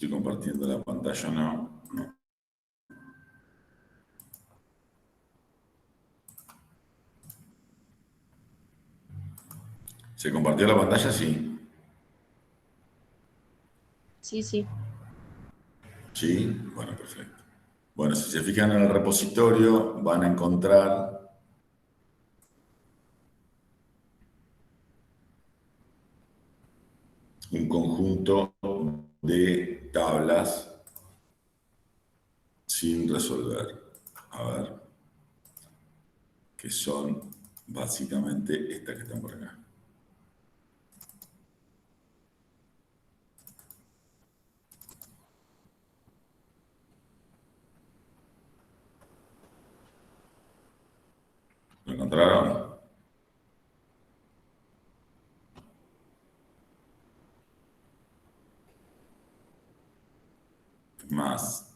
Estoy compartiendo la pantalla, no. ¿Se compartió la pantalla? Sí. Sí, sí. Sí, bueno, perfecto. Bueno, si se fijan en el repositorio, van a encontrar un conjunto de tablas sin resolver. A ver, que son básicamente estas que están por acá. ¿Lo encontraron? Más.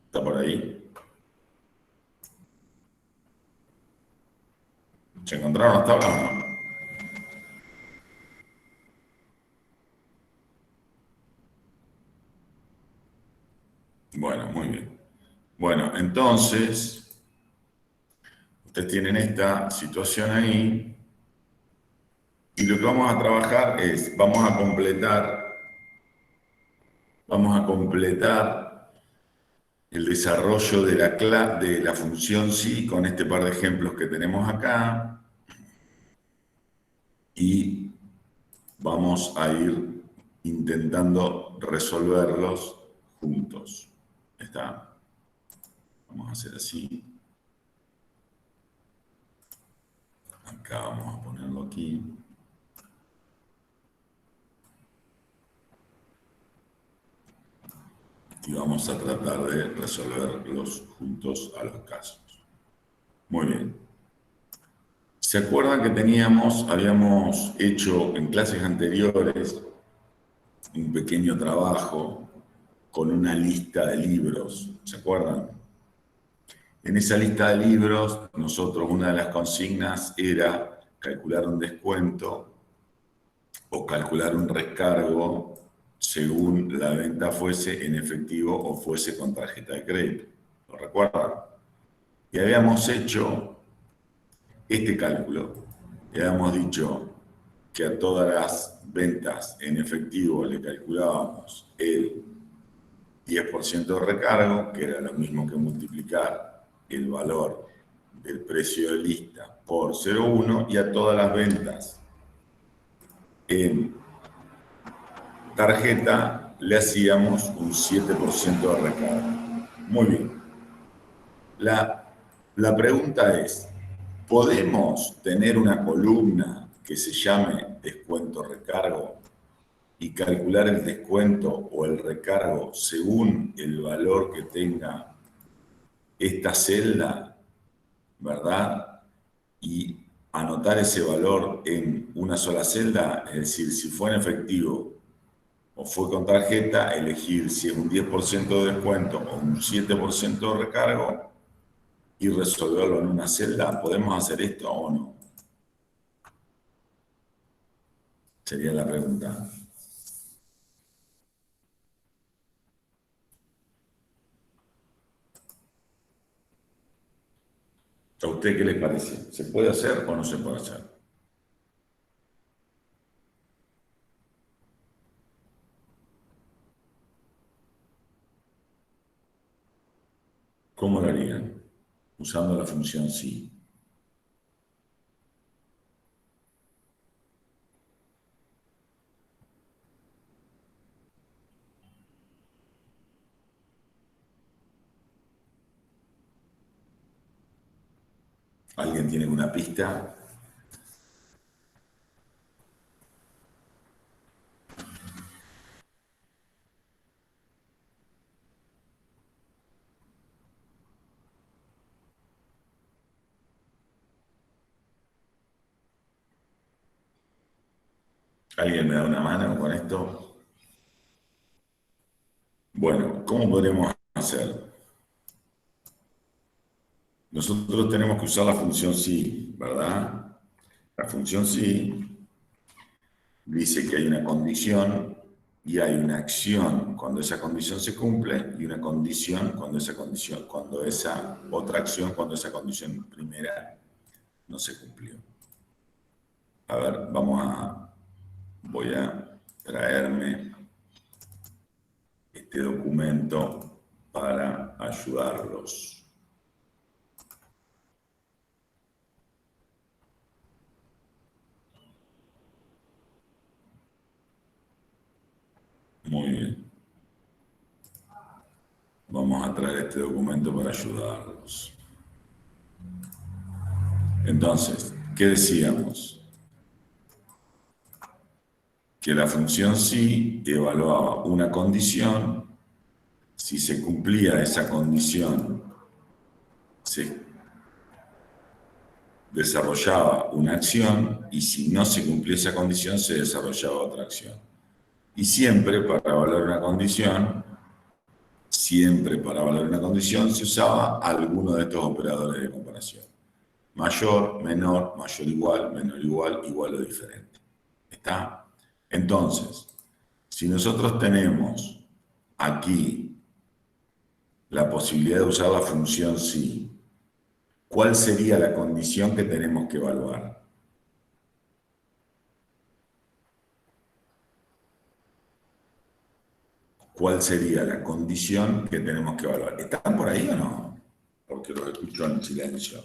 ¿Está por ahí? ¿Se encontraron las tablas o no? Bueno, muy bien. Bueno, entonces, ustedes tienen esta situación ahí y lo que vamos a trabajar es, vamos a completar el desarrollo de de la función sí con este par de ejemplos que tenemos acá y vamos a ir intentando resolverlos juntos. ¿Está? Vamos a hacer así. Acá vamos a ponerlo aquí. Y vamos a tratar de resolverlos juntos a los casos. Muy bien. ¿Se acuerdan que habíamos hecho en clases anteriores un pequeño trabajo con una lista de libros? ¿Se acuerdan? En esa lista de libros, nosotros una de las consignas era calcular un descuento o calcular un recargo según la venta fuese en efectivo o fuese con tarjeta de crédito. ¿Lo recuerdan? Y habíamos hecho este cálculo. Y habíamos dicho que a todas las ventas en efectivo le calculábamos el 10% de recargo, que era lo mismo que multiplicar el valor del precio de lista por 0,1, y a todas las ventas en tarjeta le hacíamos un 7% de recargo. Muy bien. La pregunta es, ¿podemos tener una columna que se llame descuento recargo y calcular el descuento o el recargo según el valor que tenga esta celda, ¿verdad? Y anotar ese valor en una sola celda, es decir, si fue en efectivo o fue con tarjeta, elegir si es un 10% de descuento o un 7% de recargo y resolverlo en una celda. ¿Podemos hacer esto o no? Sería la pregunta. ¿A usted qué les parece? ¿Se puede hacer o no se puede hacer? ¿Cómo lo harían? Usando la función sí. ¿Alguien tiene una pista? ¿Alguien me da una mano con esto? Bueno, ¿cómo podremos hacer? Nosotros tenemos que usar la función sí, ¿verdad? La función sí dice que hay una condición y hay una acción cuando esa condición se cumple y una condición cuando esa otra acción, cuando esa condición primera no se cumplió. A ver, voy a traerme este documento para ayudarlos. Muy bien. Vamos a traer este documento para ayudarlos. Entonces, ¿qué decíamos? Que la función sí evaluaba una condición, si se cumplía esa condición, se desarrollaba una acción y si no se cumplía esa condición, se desarrollaba otra acción. Y siempre para evaluar una condición se usaba alguno de estos operadores de comparación. Mayor, menor, mayor igual, menor igual, igual o diferente. ¿Está? Entonces, si nosotros tenemos aquí la posibilidad de usar la función sí, ¿cuál sería la condición que tenemos que evaluar? ¿Cuál sería la condición que tenemos que evaluar? ¿Están por ahí o no? Porque los escucho en silencio.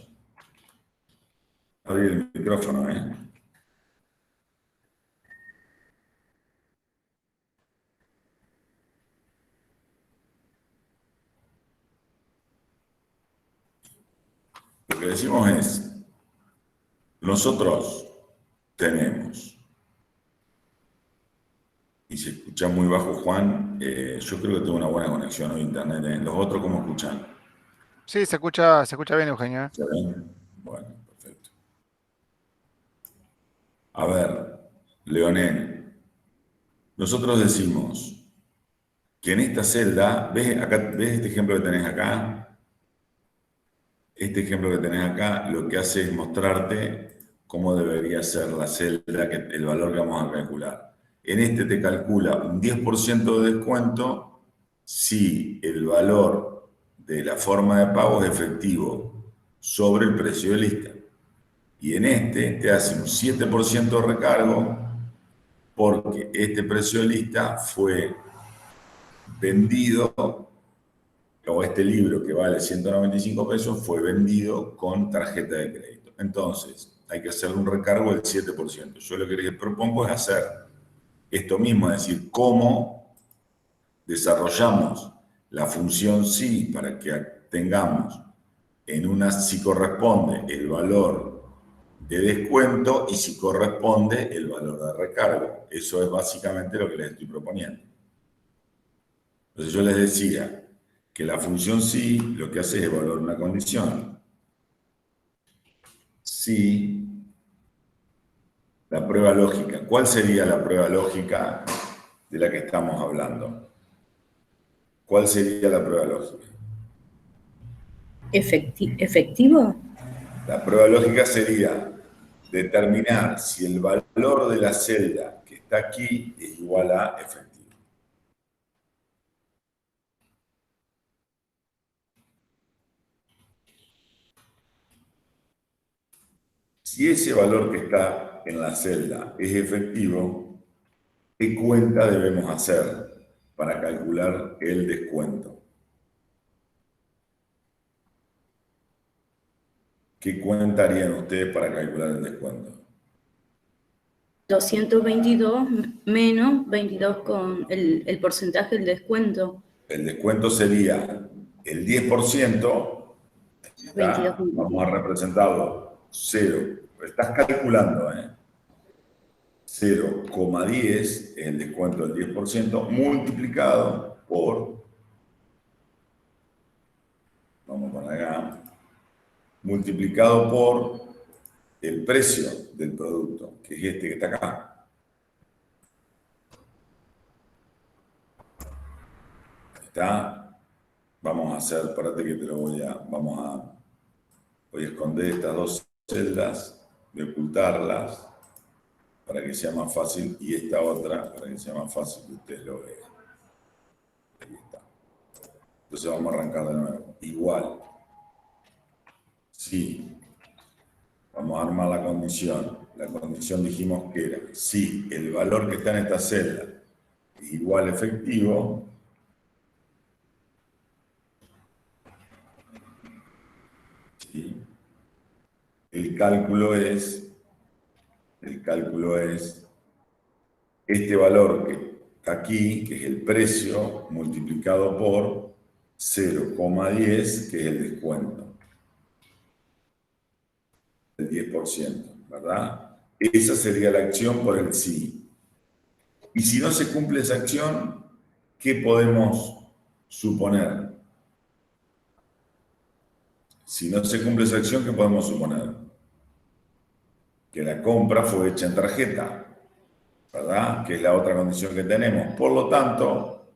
Abrir el micrófono, ¿eh? Lo que decimos es, nosotros tenemos, y se escucha muy bajo Juan, yo creo que tengo una buena conexión hoy a internet, ¿eh? ¿Los otros cómo escuchan? Sí, se escucha bien, Eugenio. ¿Eh? ¿Se ven? Bueno, perfecto. A ver, Leonel, nosotros decimos que en esta celda, ¿ves este ejemplo que tenés acá? Este ejemplo que tenés acá lo que hace es mostrarte cómo debería ser la celda, el valor que vamos a calcular. En este te calcula un 10% de descuento si el valor de la forma de pago es efectivo sobre el precio de lista. Y en este te hace un 7% de recargo porque este precio de lista fue vendido, o este libro que vale 195 pesos fue vendido con tarjeta de crédito. Entonces, hay que hacer un recargo del 7%. Yo lo que les propongo es hacer esto mismo, es decir, cómo desarrollamos la función sí para que tengamos en una si corresponde el valor de descuento y si corresponde el valor de recargo. Eso es básicamente lo que les estoy proponiendo. Entonces yo les decía que la función sí lo que hace es evaluar una condición. Sí, la prueba lógica. ¿Cuál sería la prueba lógica de la que estamos hablando? ¿Cuál sería la prueba lógica? ¿Efectivo? La prueba lógica sería determinar si el valor de la celda que está aquí es igual a efectivo. Si ese valor que está en la celda es efectivo, ¿qué cuenta debemos hacer para calcular el descuento? ¿Qué cuenta harían ustedes para calcular el descuento? 222 menos 22 con el porcentaje del descuento. El descuento sería el 10%, 22. vamos a representarlo 0, estás calculando, 0,10 es el descuento del 10% multiplicado por, vamos para acá, multiplicado por el precio del producto, que es este que está acá. ¿Está? Vamos a hacer, espérate que te lo voy a esconder estas dos celdas, voy a ocultarlas para que sea más fácil, y esta otra para que sea más fácil que ustedes lo vean. Ahí está. Entonces vamos a arrancar de nuevo. Igual. Sí. Vamos a armar la condición. La condición dijimos que era, si el valor que está en esta celda es igual a efectivo, ¿sí? El cálculo es este valor que está aquí, que es el precio, multiplicado por 0,10, que es el descuento, el 10%, ¿verdad? Esa sería la acción por el sí. Y si no se cumple esa acción, ¿qué podemos suponer? Si no se cumple esa acción, ¿qué podemos suponer? Que la compra fue hecha en tarjeta, ¿verdad? Que es la otra condición que tenemos. Por lo tanto,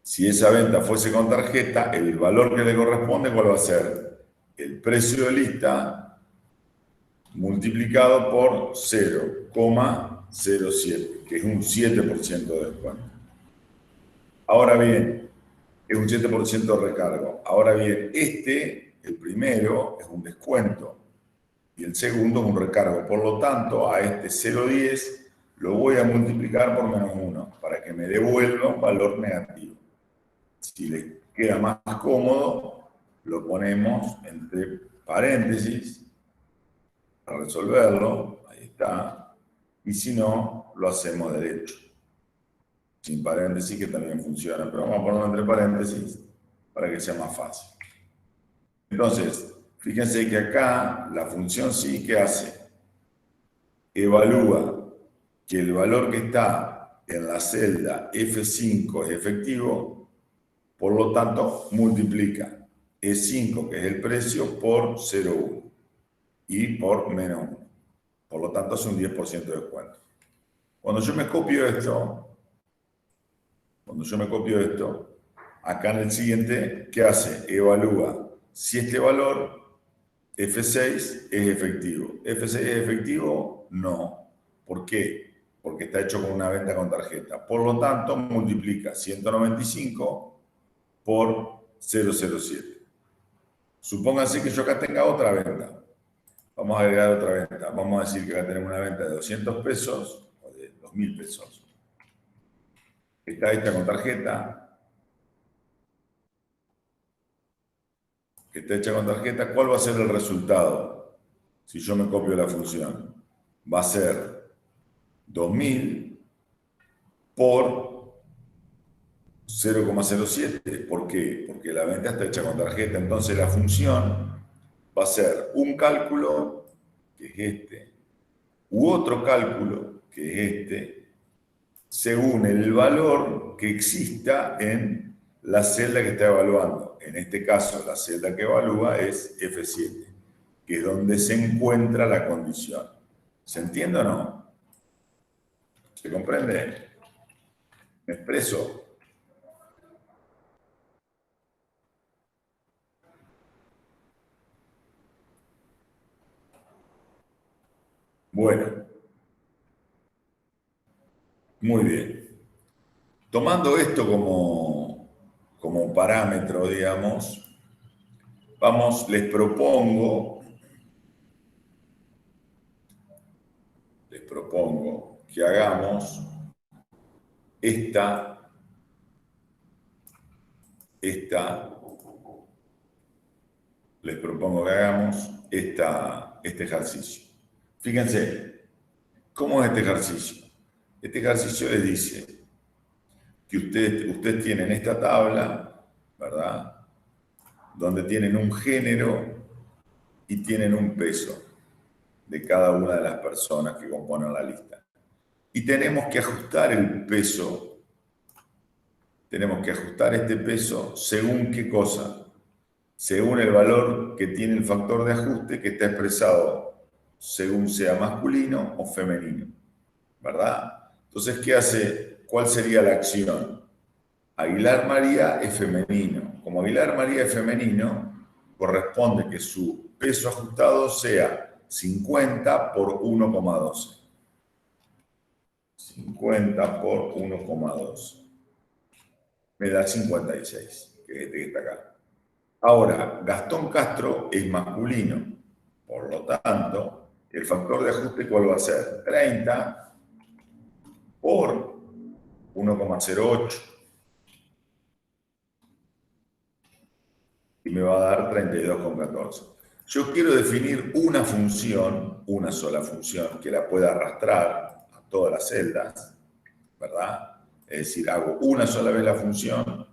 si esa venta fuese con tarjeta, el valor que le corresponde, ¿cuál va a ser? El precio de lista multiplicado por 0,07, que es un 7% de descuento. Ahora bien, es un 7% de recargo. Ahora bien, el primero, es un descuento y el segundo es un recargo. Por lo tanto, a este 0,10 lo voy a multiplicar por -1 para que me devuelva un valor negativo. Si les queda más cómodo, lo ponemos entre paréntesis para resolverlo. Ahí está. Y si no, lo hacemos derecho. Sin paréntesis, que también funciona. Pero vamos a ponerlo entre paréntesis para que sea más fácil. Entonces, fíjense que acá la función sí, ¿qué hace? Evalúa que el valor que está en la celda F5 es efectivo, por lo tanto multiplica E5, que es el precio, por 0,1 y por -1. Por lo tanto es un 10% de descuento. Cuando yo me copio esto, acá en el siguiente, ¿qué hace? Evalúa si este valor F6 es efectivo. ¿F6 es efectivo? No. ¿Por qué? Porque está hecho con una venta con tarjeta. Por lo tanto, multiplica 195 por 0,07. Supónganse que yo acá tenga otra venta. Vamos a agregar otra venta. Vamos a decir que acá tenemos una venta de 200 pesos o de 2.000 pesos. Está hecha con tarjeta. ¿Cuál va a ser el resultado si yo me copio la función? Va a ser 2.000 por 0,07. ¿Por qué? Porque la venta está hecha con tarjeta. Entonces la función va a ser un cálculo, que es este, u otro cálculo, que es este, según el valor que exista en la celda que está evaluando. En este caso, la celda que evalúa es F7, que es donde se encuentra la condición. ¿Se entiende o no? ¿Se comprende? ¿Me expreso? Bueno, muy bien. Tomando esto como parámetro, digamos, les propongo que hagamos este ejercicio. Fíjense, ¿cómo es este ejercicio? Este ejercicio les dice que ustedes tienen esta tabla, ¿verdad? Donde tienen un género y tienen un peso de cada una de las personas que componen la lista. Y tenemos que ajustar el peso. Tenemos que ajustar este peso según qué cosa. Según el valor que tiene el factor de ajuste, que está expresado según sea masculino o femenino, ¿verdad? Entonces, ¿qué hace? ¿Cuál sería la acción? Aguilar María es femenino. Como Aguilar María es femenino, corresponde que su peso ajustado sea 50 por 1,12. 50 por 1,12. Me da 56, que es este que está acá. Ahora, Gastón Castro es masculino. Por lo tanto, el factor de ajuste, ¿cuál va a ser? 30 por 1,08. Y me va a dar 32,14. Yo quiero definir una función, una sola función, que la pueda arrastrar a todas las celdas, ¿verdad? Es decir, hago una sola vez la función,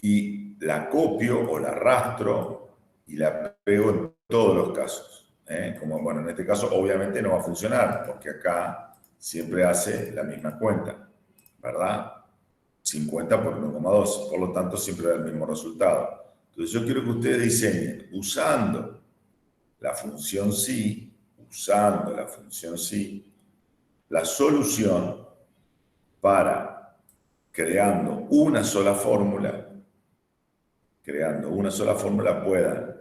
y la copio o la arrastro y la pego en todos los casos. Como, bueno, en este caso obviamente no va a funcionar, porque acá siempre hace la misma cuenta, ¿verdad? 50 por 1,2, por lo tanto siempre da el mismo resultado. Entonces yo quiero que ustedes diseñen usando la función sí, la solución para creando una sola fórmula puedan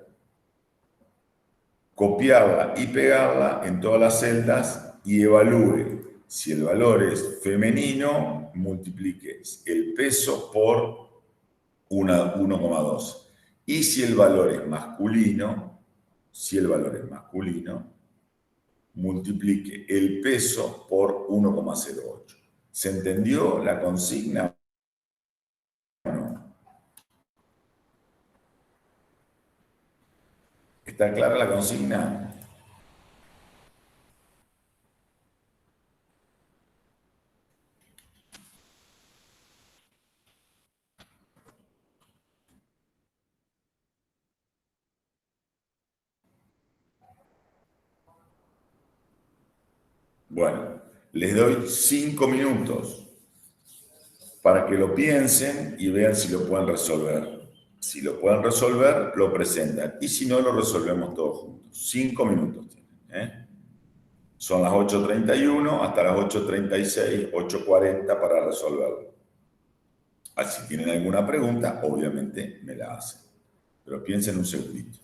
copiarla y pegarla en todas las celdas y evalúe si el valor es femenino, multiplique el peso por 1,2. Y si el valor es masculino, multiplique el peso por 1,08. ¿Se entendió la consigna o no? ¿Está clara la consigna? Bueno, les doy 5 minutos para que lo piensen y vean si lo pueden resolver. Si lo pueden resolver, lo presentan. Y si no, lo resolvemos todos juntos. 5 minutos tienen, ¿eh? Son las 8:31 hasta las 8:36, 8:40 para resolverlo. Si tienen alguna pregunta, obviamente me la hacen. Pero piensen un segundito.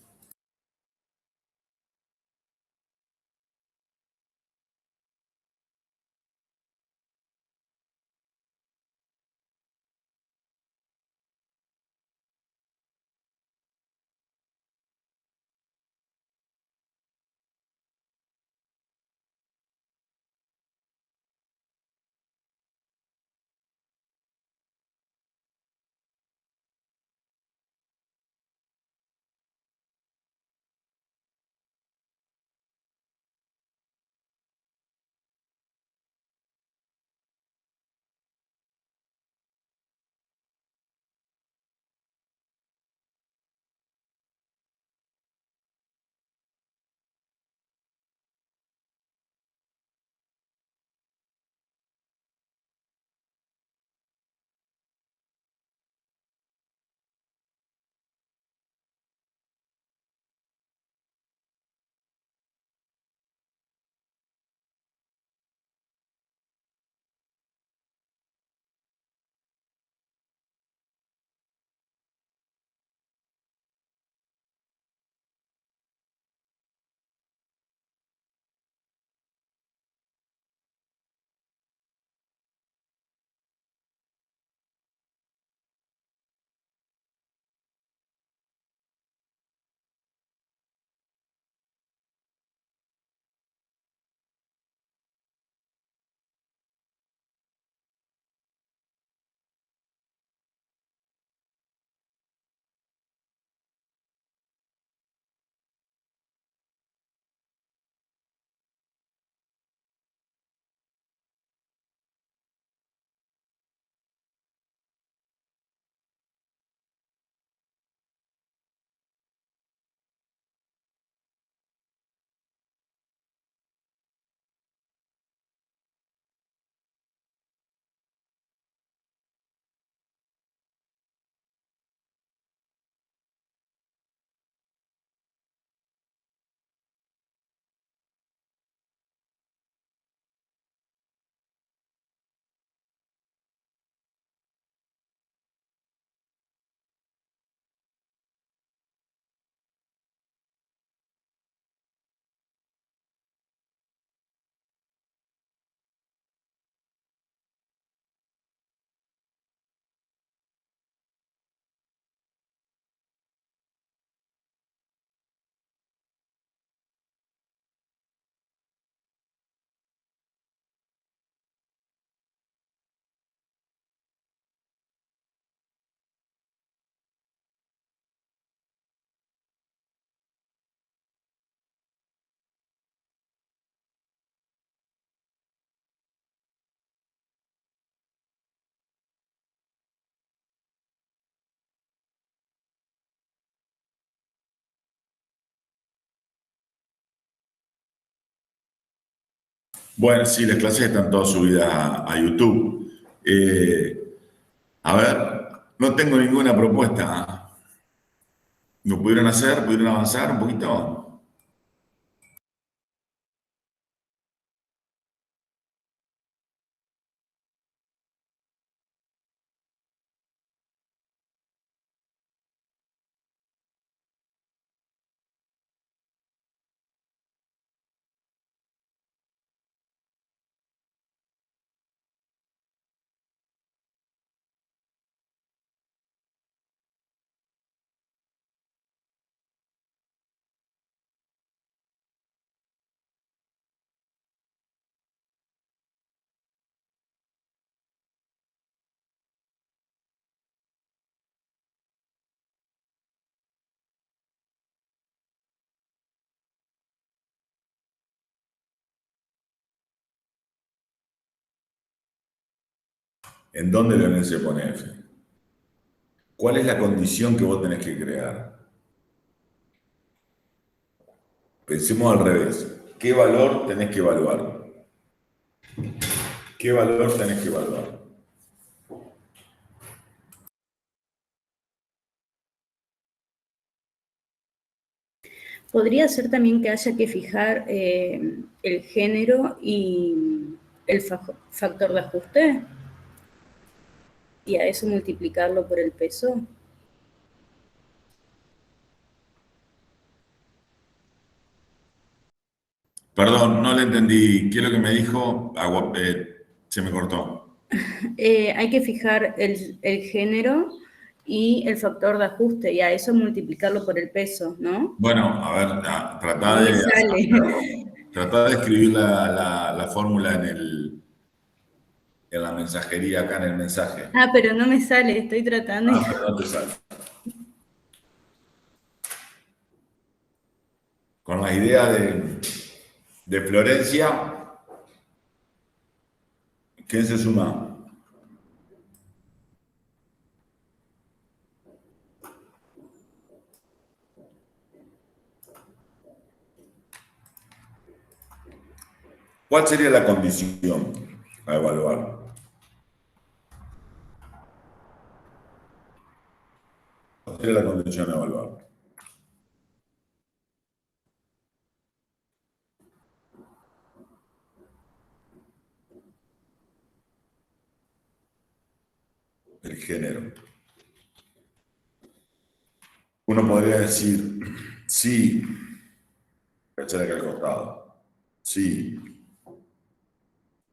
Bueno, sí, las clases están todas subidas a YouTube. A ver, no tengo ninguna propuesta. ¿Lo pudieron hacer? ¿Pudieron avanzar un poquito? ¿En dónde Leonel se pone F? ¿Cuál es la condición que vos tenés que crear? Pensemos al revés. ¿Qué valor tenés que evaluar? ¿Qué valor tenés que evaluar? Podría ser también que haya que fijar el género y el factor de ajuste y a eso multiplicarlo por el peso. Perdón, no le entendí. ¿Qué es lo que me dijo? Se me cortó. Hay que fijar el género y el factor de ajuste y a eso multiplicarlo por el peso, ¿no? Bueno, a ver, No me sale. tratá de escribir la fórmula en la mensajería, acá en el mensaje. Ah, pero no me sale, estoy tratando. Pero no te sale. Con la idea de Florencia, ¿quién se suma? ¿Cuál sería la condición a evaluar? ¿Cuál sería la condición a evaluar? El género. Uno podría decir, sí, echar acá al costado. Sí,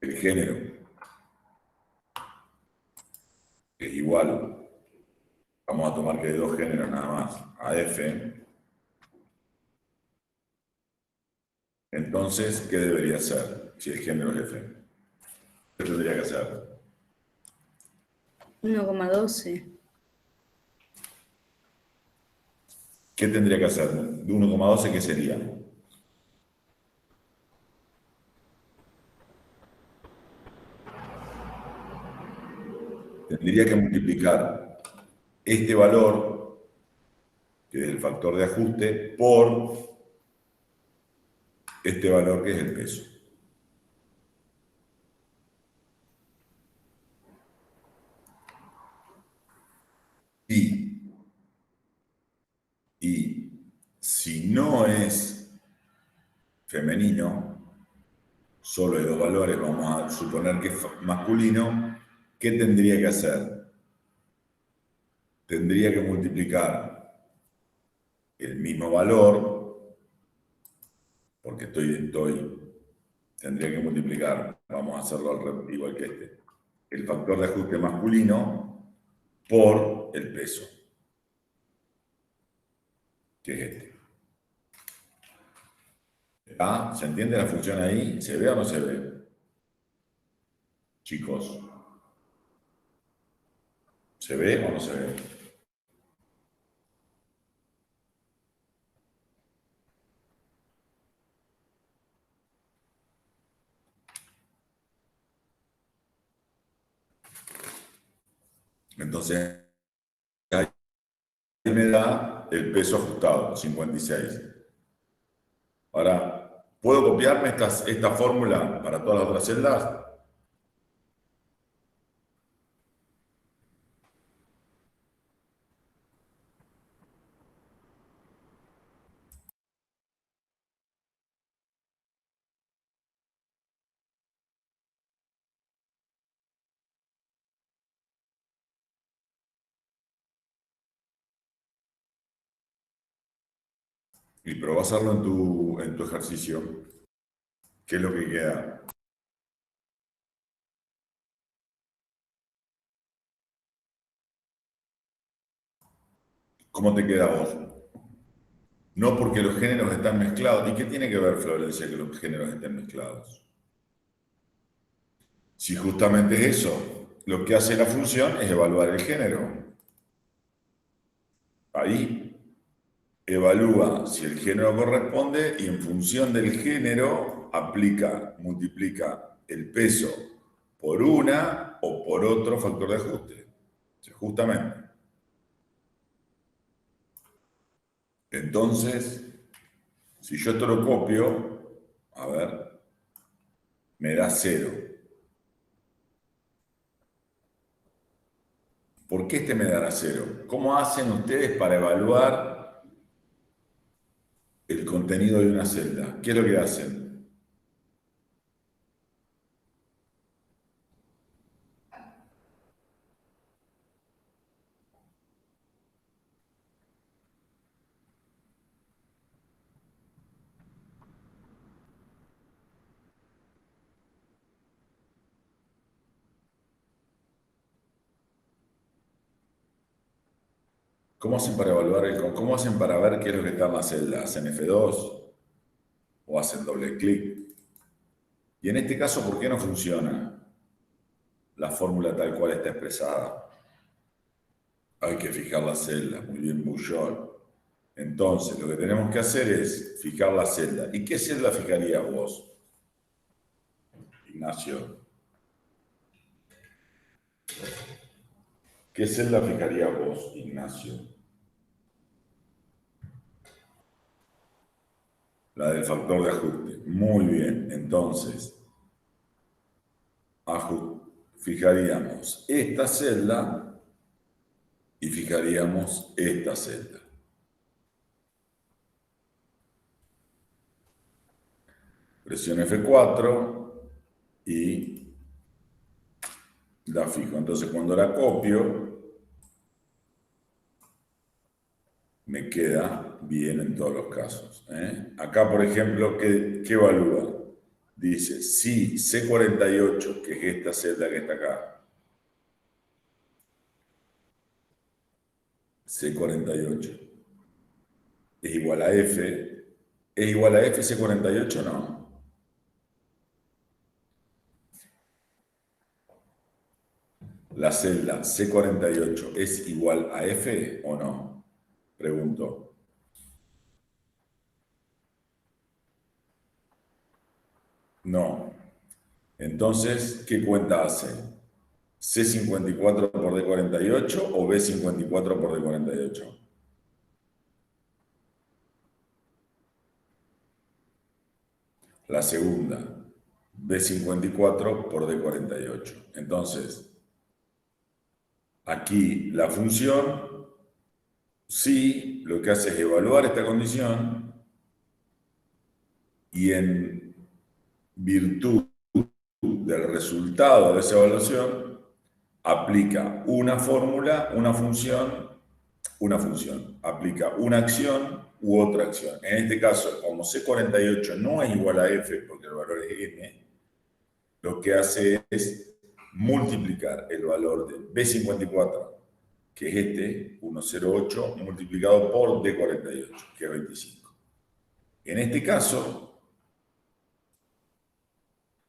el género es igual. Vamos a tomar que hay dos géneros nada más, a F. Entonces, ¿qué debería ser si el género es F? ¿Qué tendría que hacer? 1,12. ¿Qué tendría que hacer? De 1,12, ¿qué sería? Tendría que multiplicar este valor, que es el factor de ajuste, por este valor que es el peso. Y si no es femenino, solo hay dos valores, vamos a suponer que es masculino, ¿qué tendría que hacer? Tendría que multiplicar el mismo valor, porque tendría que multiplicar, vamos a hacerlo igual que este, el factor de ajuste masculino por el peso, que es este. ¿Ah? ¿Se entiende la función ahí? ¿Se ve o no se ve? Chicos, ¿se ve o no se ve? Entonces, ahí me da el peso ajustado, 56. Ahora, ¿Puedo copiarme esta fórmula para todas las otras celdas? Y probá a hacerlo en tu ejercicio. ¿Qué es lo que queda? ¿Cómo te queda a vos? No porque los géneros están mezclados. ¿Y qué tiene que ver, Florencia, que los géneros estén mezclados? Si justamente es eso, lo que hace la función es evaluar el género. Ahí evalúa si el género corresponde y en función del género multiplica el peso por una o por otro factor de ajuste. O sea, justamente. Entonces, si yo esto lo copio, a ver, me da 0. ¿Por qué este me dará 0? ¿Cómo hacen ustedes para evaluar el contenido de una celda? ¿Qué es lo que hacen? ¿Cómo hacen para evaluar cómo hacen para ver qué es lo que está en la celda? ¿Hacen F2 o hacen doble clic? Y en este caso, ¿por qué no funciona la fórmula tal cual está expresada? Hay que fijar la celda, muy bien, Bouchard. Entonces, lo que tenemos que hacer es fijar la celda. ¿Y qué celda fijarías vos, Ignacio? ¿Qué celda fijarías vos, Ignacio? La del factor de ajuste. Muy bien, entonces, fijaríamos esta celda y fijaríamos esta celda. Presión F4 y la fijo. Entonces, cuando la copio, me queda bien en todos los casos. Acá, por ejemplo, ¿qué evalúa? Dice, si C48, que es esta celda que está acá, C48 es igual a F, ¿es igual a F C48 o no? ¿La celda C48 es igual a F o no? Pregunto. No. Entonces, ¿qué cuenta hace? ¿C54 por D48 o B54 por D48? La segunda, B54 por D48. Entonces, aquí la función, sí, lo que hace es evaluar esta condición y en virtud del resultado de esa evaluación, aplica una fórmula, una función, aplica una acción u otra acción. En este caso, como C48 no es igual a F, porque el valor es N, lo que hace es multiplicar el valor de B54, que es este, 108, multiplicado por D48, que es 25. En este caso,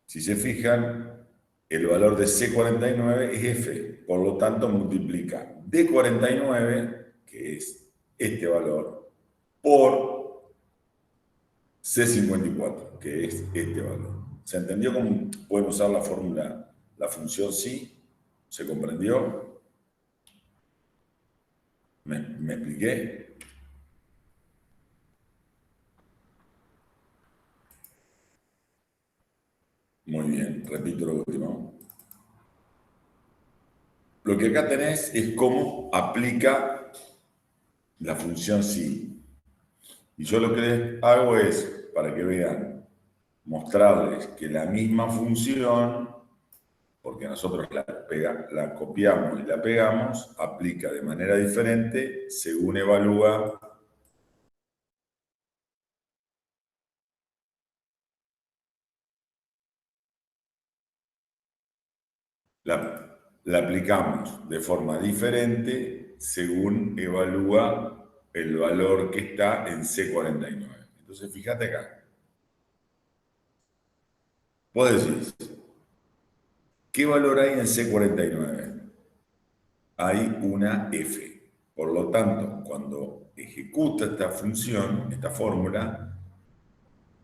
si se fijan, el valor de C49 es F, por lo tanto multiplica D49, que es este valor, por C54, que es este valor. ¿Se entendió cómo pueden usar la fórmula, la función sí? ¿Se comprendió? ¿Me expliqué? Bien, repito lo último. Lo que acá tenés es cómo aplica la función sí. Y yo lo que hago es, para que vean, mostrarles que la misma función, porque nosotros la copiamos y la pegamos, aplica de manera diferente según evalúa la aplicamos de forma diferente según evalúa el valor que está en C49. Entonces, fíjate acá. Vos decís, ¿qué valor hay en C49? Hay una F. Por lo tanto, cuando ejecuta esta función, esta fórmula,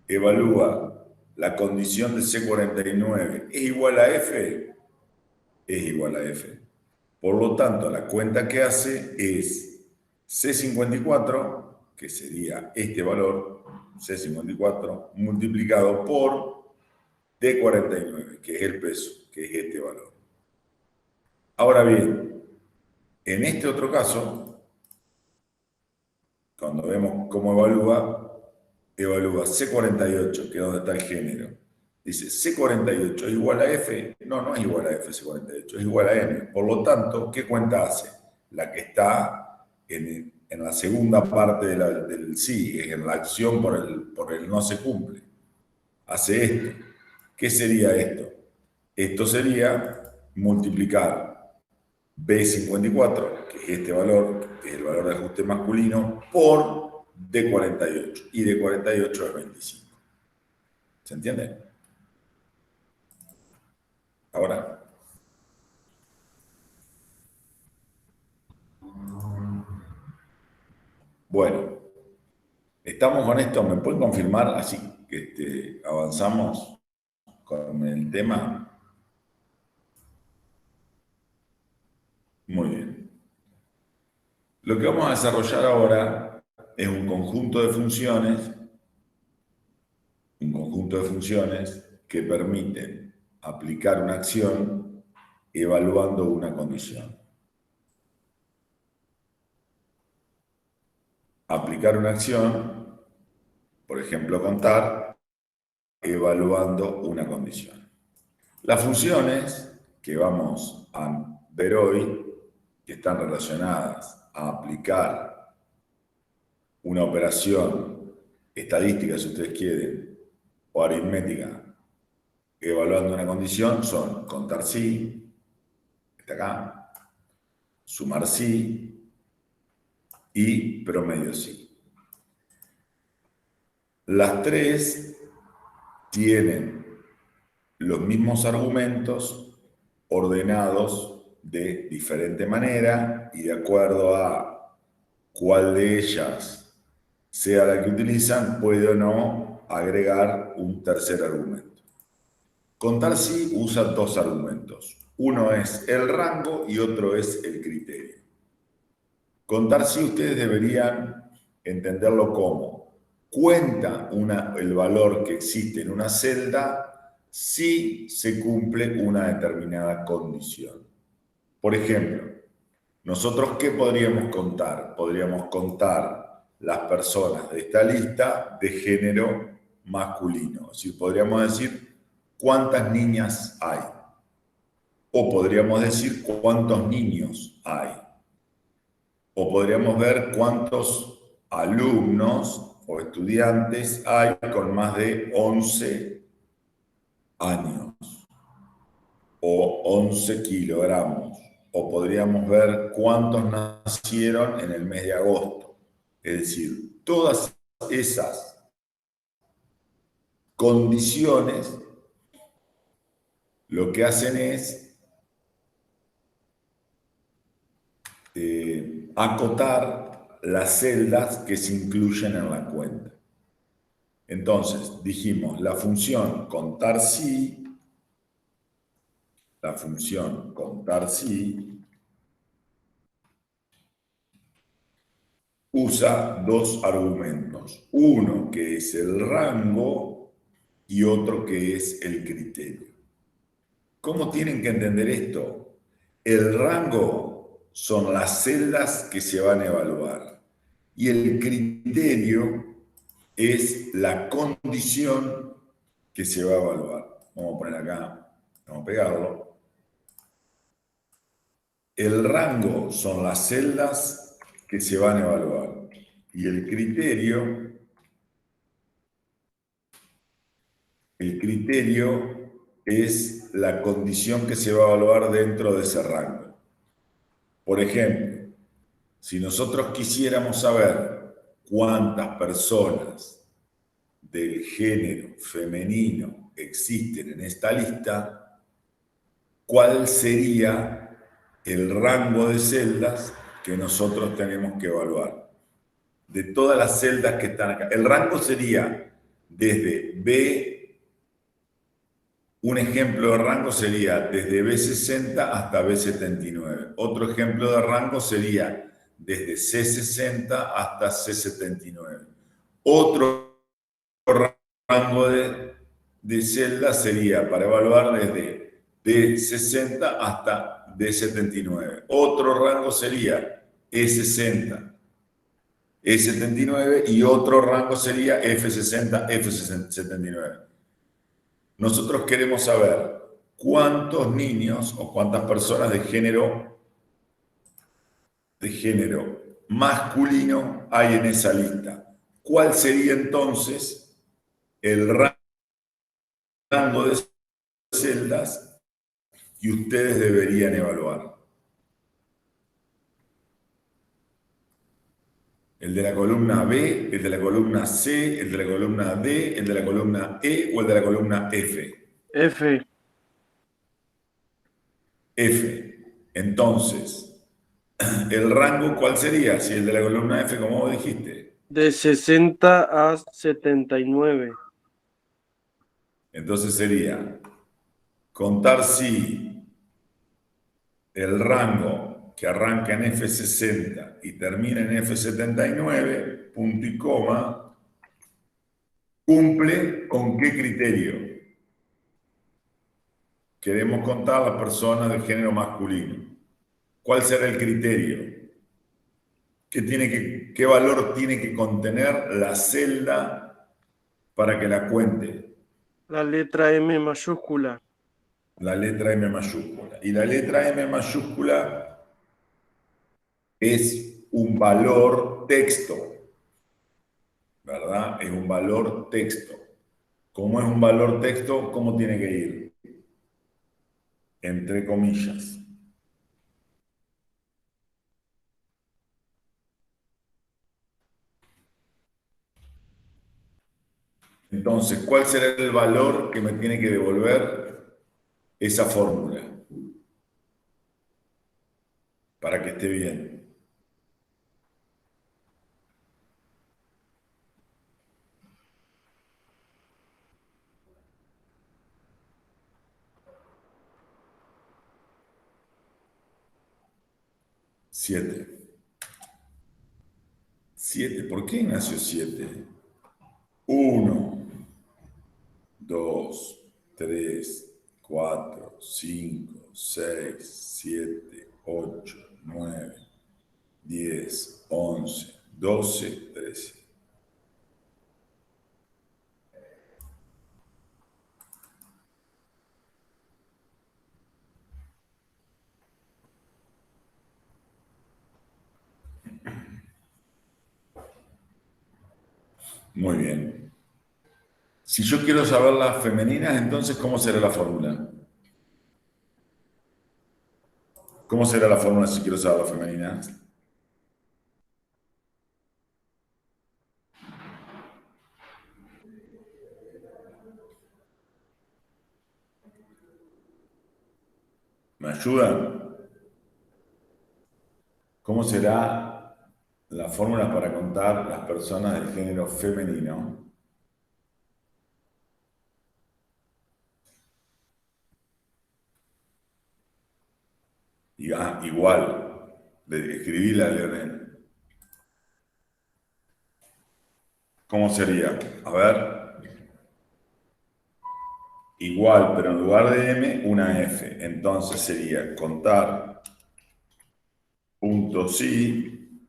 evalúa la condición de C49 es igual a F, es igual a F. Por lo tanto, la cuenta que hace es C54, que sería este valor, C54, multiplicado por D49, que es el peso, que es este valor. Ahora bien, en este otro caso, cuando vemos cómo evalúa C48, que es donde está el género. Dice, C48 es igual a F. No, no es igual a F C48, es igual a M. Por lo tanto, ¿qué cuenta hace? La que está en la segunda parte del sí, en la acción por el no se cumple. Hace esto. ¿Qué sería esto? Esto sería multiplicar B54, que es este valor, que es el valor de ajuste masculino, por D48. Y D48 es 25. ¿Se entiende? Ahora, bueno, estamos con esto. ¿Me pueden confirmar así que avanzamos con el tema? Muy bien. Lo que vamos a desarrollar ahora es un conjunto de funciones que permiten aplicar una acción evaluando una condición. Aplicar una acción, por ejemplo, contar, evaluando una condición. Las funciones que vamos a ver hoy, que están relacionadas a aplicar una operación estadística, si ustedes quieren, o aritmética, evaluando una condición, son contar sí, está acá, sumar sí y promedio sí. Las tres tienen los mismos argumentos ordenados de diferente manera y de acuerdo a cuál de ellas sea la que utilizan, puede o no agregar un tercer argumento. Contar sí usa dos argumentos. Uno es el rango y otro es el criterio. Contar sí ustedes deberían entenderlo como cuenta el valor que existe en una celda si se cumple una determinada condición. Por ejemplo, nosotros ¿qué podríamos contar? Podríamos contar las personas de esta lista de género masculino. Es decir, podríamos decir cuántas niñas hay. O podríamos decir cuántos niños hay. O podríamos ver cuántos alumnos o estudiantes hay con más de 11 años o 11 kilogramos. O podríamos ver cuántos nacieron en el mes de agosto. Es decir, todas esas condiciones lo que hacen es acotar las celdas que se incluyen en la cuenta. Entonces, dijimos, la función contar sí usa dos argumentos. Uno que es el rango y otro que es el criterio. ¿Cómo tienen que entender esto? El rango son las celdas que se van a evaluar y el criterio es la condición que se va a evaluar. Vamos a poner acá, vamos a pegarlo. El rango son las celdas que se van a evaluar y el criterio es la condición que se va a evaluar dentro de ese rango. Por ejemplo, si nosotros quisiéramos saber cuántas personas del género femenino existen en esta lista, ¿cuál sería el rango de celdas que nosotros tenemos que evaluar? De todas las celdas que están acá. El rango sería desde B. Un ejemplo de rango sería desde B60 hasta B79. Otro ejemplo de rango sería desde C60 hasta C79. Otro rango de celdas sería para evaluar desde D60 hasta D79. Otro rango sería E60, E79 y otro rango sería F60, F79. Nosotros queremos saber cuántos niños o cuántas personas de género masculino hay en esa lista. ¿Cuál sería entonces el rango de celdas que ustedes deberían evaluar? ¿El de la columna B, el de la columna C, el de la columna D, el de la columna E o el de la columna F? F. F. Entonces, ¿el rango cuál sería? Si el de la columna F, como vos dijiste. De 60 a 79. Entonces sería contar si el rango que arranca en F60 y termina en F79, punto y coma, cumple con qué criterio. Queremos contar las personas de género masculino. ¿Cuál será el criterio? ¿Qué valor tiene que contener la celda para que la cuente? La letra M mayúscula. La letra M mayúscula. Y la letra M mayúscula es un valor texto, ¿verdad? Es un valor texto. ¿Cómo es un valor texto? ¿Cómo tiene que ir? Entre comillas. Entonces, ¿cuál será el valor que me tiene que devolver esa fórmula? Para que esté bien. Siete. Siete. ¿Por qué Ignacio 7? 1, 2, 3, 4, 5, 6, 7, 8, 9, 10, 11, 12, 13. Muy bien. Si yo quiero saber las femeninas, entonces, ¿cómo será la fórmula? ¿Cómo será la fórmula si quiero saber las femeninas? ¿Me ayudan? ¿Cómo será la fórmula para contar las personas del género femenino? Y, igual, escribíla, Leonel. ¿Cómo sería? A ver. igual, pero en lugar de M, una F. Entonces sería contar punto sí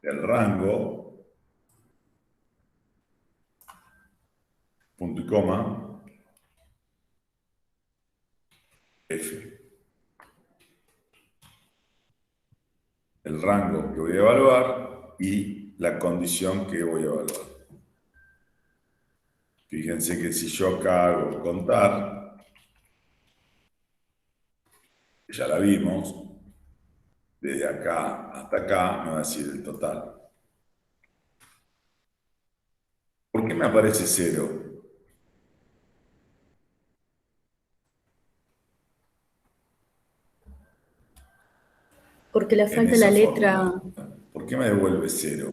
del rango, punto y coma, F. El rango que voy a evaluar y la condición que voy a evaluar. Fíjense que si yo acá hago contar, ya la vimos, desde acá hasta acá me va a decir el total. ¿Por qué me aparece 0? Porque le En falta la esa letra, fórmula? ¿Por qué me devuelve 0?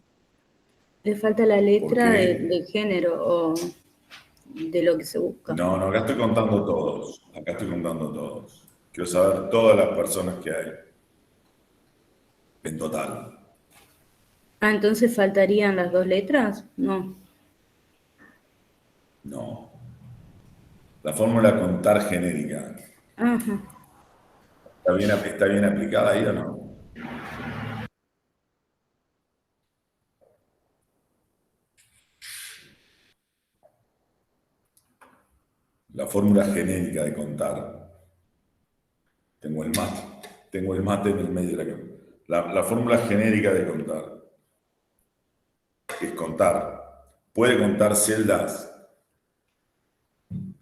le falta la letra Porque del género o de lo que se busca. no, acá estoy contando todos. Acá estoy contando todos. Quiero saber todas las personas que hay en total. Ah, entonces faltarían las 2 letras. No. No. La fórmula contar genérica. Ajá. Está bien aplicada ahí o no? La fórmula genérica de contar. Tengo el mate. Tengo el mate en el medio de la cámara. La fórmula genérica de contar es contar. Puede contar celdas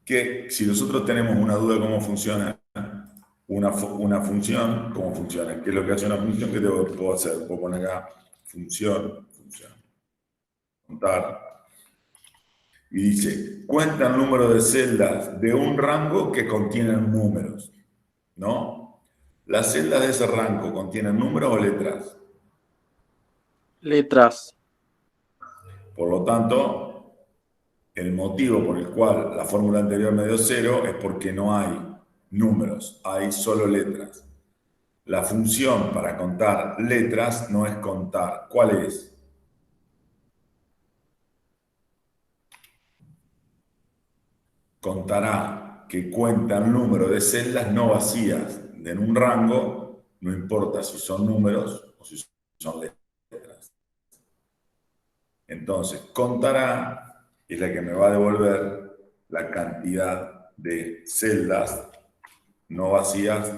que si nosotros tenemos una duda de cómo funciona una función, ¿cómo funciona? ¿Qué es lo que hace una función? ¿Qué puedo hacer? Puedo poner acá función, contar. Y dice, cuenta el número de celdas de un rango que contienen números, ¿no? Las celdas de ese rango contienen números o letras. Letras. Por lo tanto, el motivo por el cual la fórmula anterior me dio 0 es porque no hay números, hay solo letras. La función para contar letras no es contar. ¿Cuál es? Contará que cuenta el número de celdas no vacías en un rango, no importa si son números o si son letras. Entonces, contará es la que me va a devolver la cantidad de celdas no vacías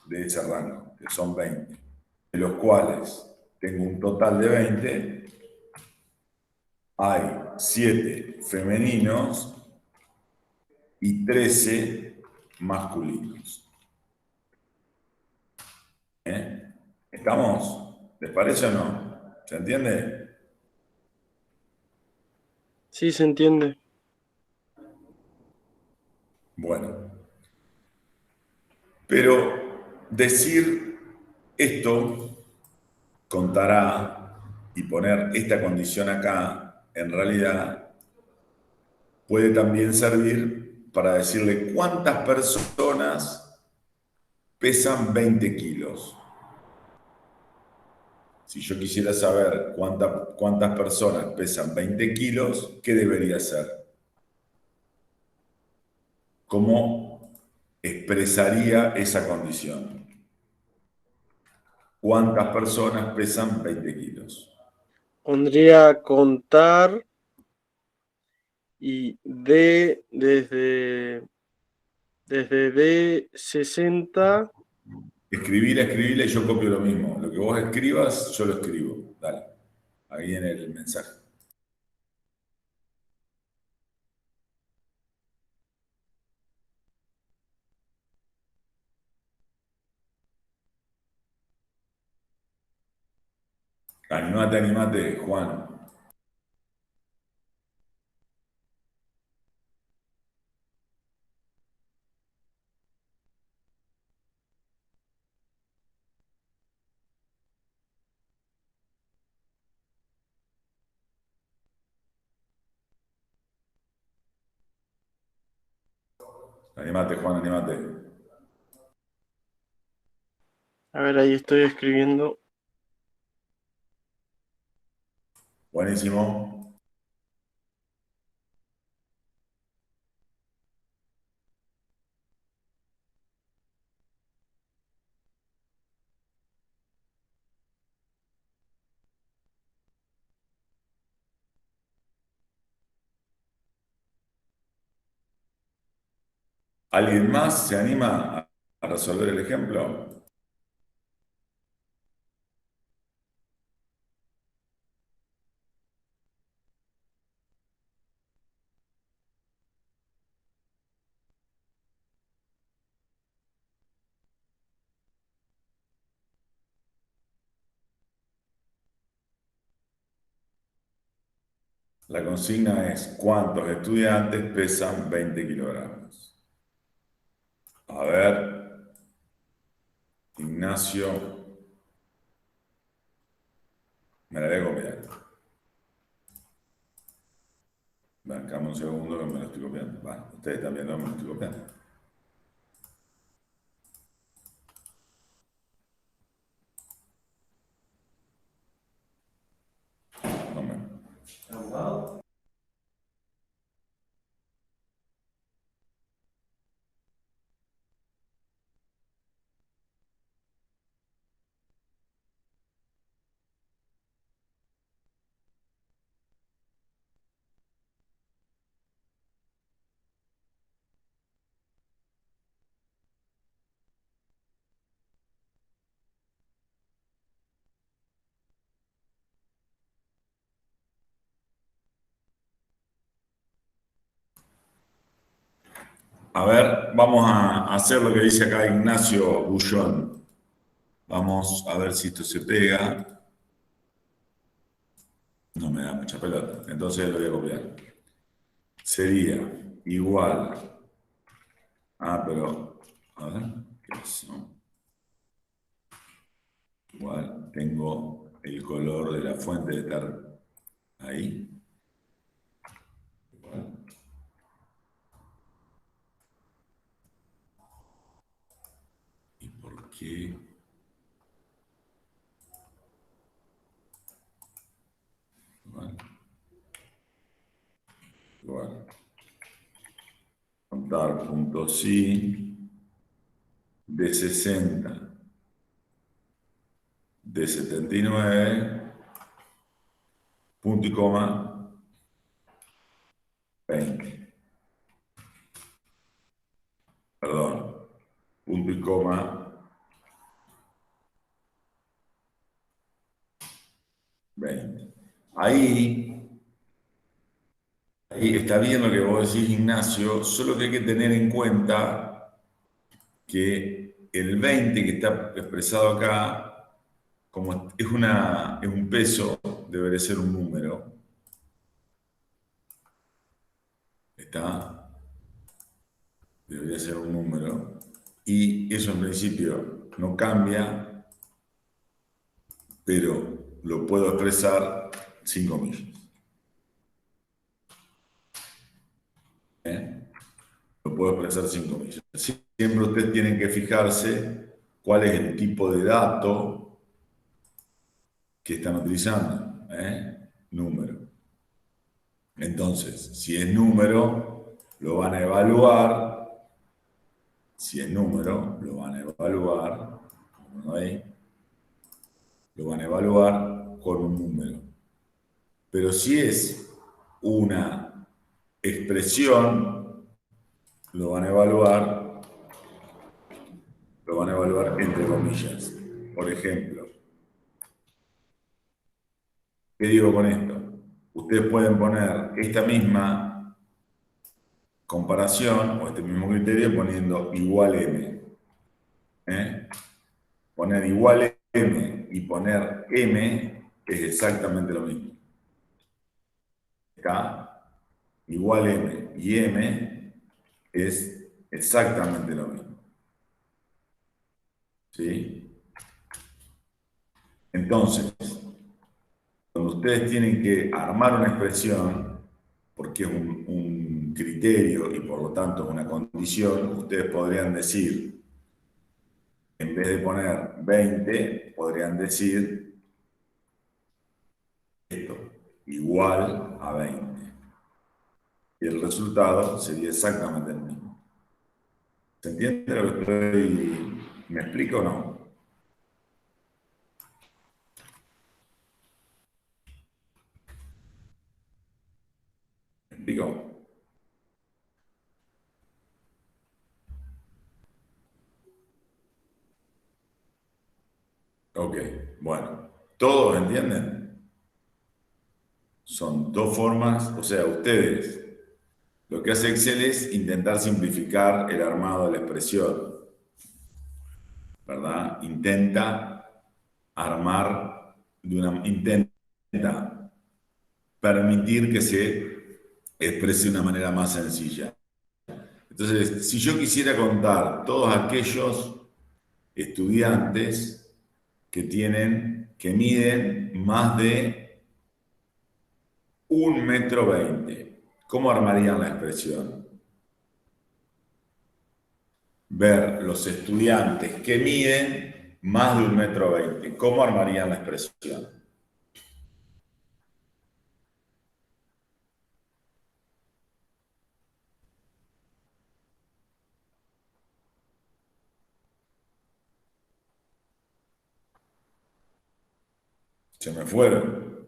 de ese rango, que son 20, de los cuales tengo un total de 20, hay 7 femeninos y 13 masculinos. ¿Eh? ¿Estamos? ¿Les parece o no? ¿Se entiende? Sí, se entiende. Bueno, pero decir esto contará y poner esta condición acá, en realidad puede también servir para decirle cuántas personas pesan 20 kilos. Si yo quisiera saber cuántas personas pesan 20 kilos, ¿qué debería hacer? ¿Cómo expresaría esa condición? ¿Cuántas personas pesan 20 kilos? Pondría contar y desde D60. Escribile y yo copio lo mismo. Lo que vos escribas, yo lo escribo. Dale, ahí en el mensaje. Animate, Juan. Animate, Juan, animate. A ver, ahí estoy escribiendo. Buenísimo. ¿Alguien más se anima a resolver el ejemplo? La consigna es: ¿cuántos estudiantes pesan 20 kilogramos? A ver, Ignacio, me la voy a copiar. Bancame un segundo que me lo estoy copiando. Bueno, ustedes están viendo que me lo estoy copiando. No me... A ver, vamos a hacer lo que dice acá Ignacio Bullón. Vamos a ver si esto se pega. No me da mucha pelota, entonces lo voy a copiar. Sería igual. Pero, a ver, ¿qué pasó? Igual tengo el color de la fuente de estar ahí. Igual. ¿Y por qué? Igual. Igual. Contar punto sí de 60 de 79 punto y coma 20. Perdón, punto y coma 20. Ahí está bien lo que vos decís, Ignacio, solo que hay que tener en cuenta que el 20 que está expresado acá, como es un peso, debería ser un número. ¿Está? Debería ser un número. Y eso en principio no cambia, pero lo puedo expresar sin comillas. ¿Eh? Lo puedo expresar sin comillas. Siempre ustedes tienen que fijarse cuál es el tipo de dato que están utilizando. Número. Entonces, si es número, lo van a evaluar. Si es número, lo van a evaluar. Ahí, lo van a evaluar con un número. Pero si es una expresión, lo van a evaluar entre comillas. Por ejemplo, ¿qué digo con esto? Ustedes pueden poner esta misma comparación o este mismo criterio poniendo igual m. Poner igual m y poner m es exactamente lo mismo. ¿Está? Igual m y m es exactamente lo mismo. ¿Sí? Entonces, cuando ustedes tienen que armar una expresión, porque es un criterio y por lo tanto es una condición, ustedes podrían decir, en vez de poner 20, podrían decir esto, igual a 20. Y el resultado sería exactamente el mismo. ¿Se entiende lo que estoy... ¿Me explico o no? ¿Me explico? Ok, bueno. ¿Todos entienden? Son dos formas, o sea, ustedes, lo que hace Excel es intentar simplificar el armado de la expresión, ¿verdad? Intenta armar intenta permitir que se exprese de una manera más sencilla. Entonces, si yo quisiera contar todos aquellos estudiantes que miden más de 1,20 m, ¿cómo armarían la expresión? Ver los estudiantes que miden más de 1,20 m, ¿cómo armarían la expresión? Se me fueron,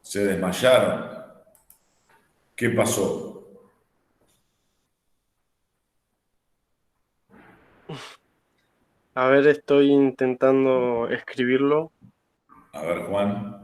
se desmayaron. ¿Qué pasó? A ver, estoy intentando escribirlo. A ver, Juan.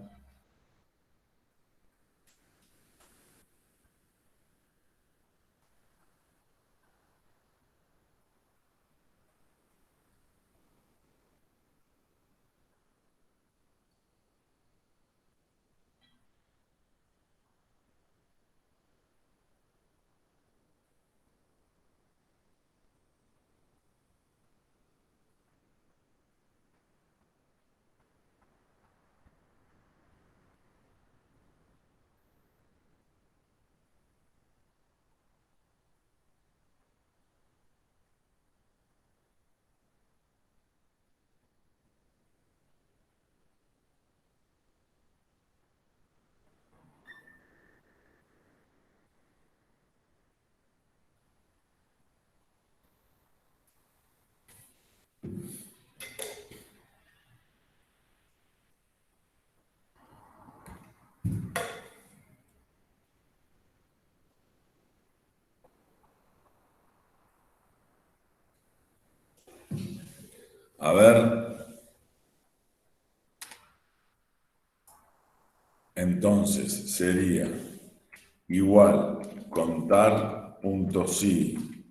A ver, entonces sería igual contar punto sí.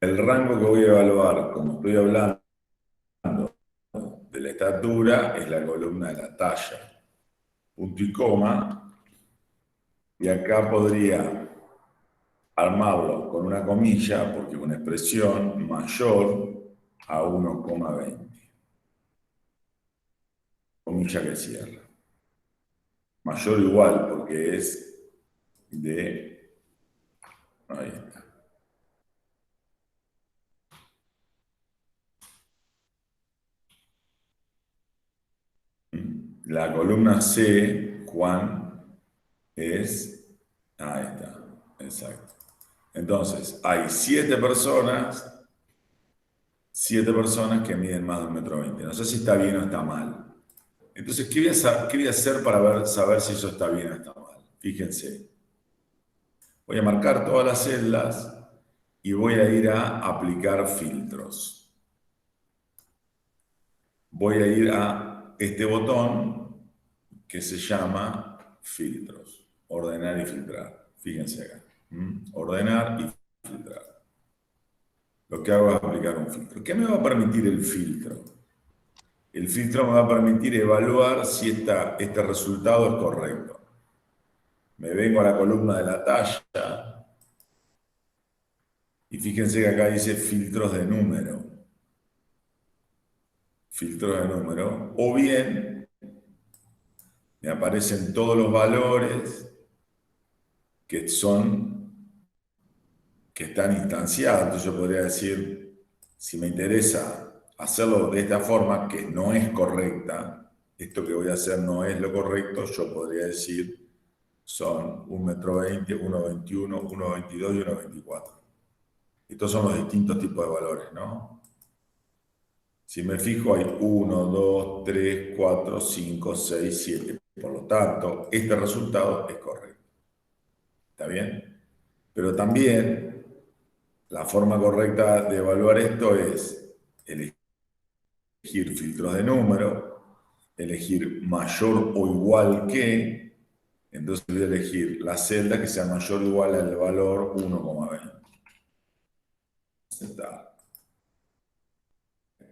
El rango que voy a evaluar, como estoy hablando de la estatura, es la columna de la talla. Punto y coma. Y acá podría armarlo con una comilla, porque es una expresión mayor a 1,20. Comilla que cierra. Mayor o igual, porque es de... Ahí está. La columna C, Juan, es... Ahí está, exacto. Entonces, hay 7 personas que miden más de 1,20 m. No sé si está bien o está mal. Entonces, ¿qué voy a hacer para saber si eso está bien o está mal? Fíjense. Voy a marcar todas las celdas y voy a ir a aplicar filtros. Voy a ir a este botón que se llama filtros. Ordenar y filtrar. Fíjense acá. Ordenar y filtrar. Lo que hago es aplicar un filtro. ¿Qué me va a permitir el filtro? El filtro me va a permitir evaluar si este resultado es correcto. Me vengo a la columna de la talla y fíjense que acá dice filtros de número. Filtros de número. O bien me aparecen todos los valores que están instanciados. Entonces yo podría decir, si me interesa hacerlo de esta forma, que no es correcta, esto que voy a hacer no es lo correcto, yo podría decir son 1,20 m, 1,21 m, 1,22 y 1,24. Estos son los distintos tipos de valores, ¿no? Si me fijo, hay 1, 2, 3, 4, 5, 6, 7. Por lo tanto, este resultado es correcto. ¿Está bien? Pero también la forma correcta de evaluar esto es elegir elegir filtros de número, elegir mayor o igual que, entonces voy a elegir la celda que sea mayor o igual al valor 1,20. Aceptar.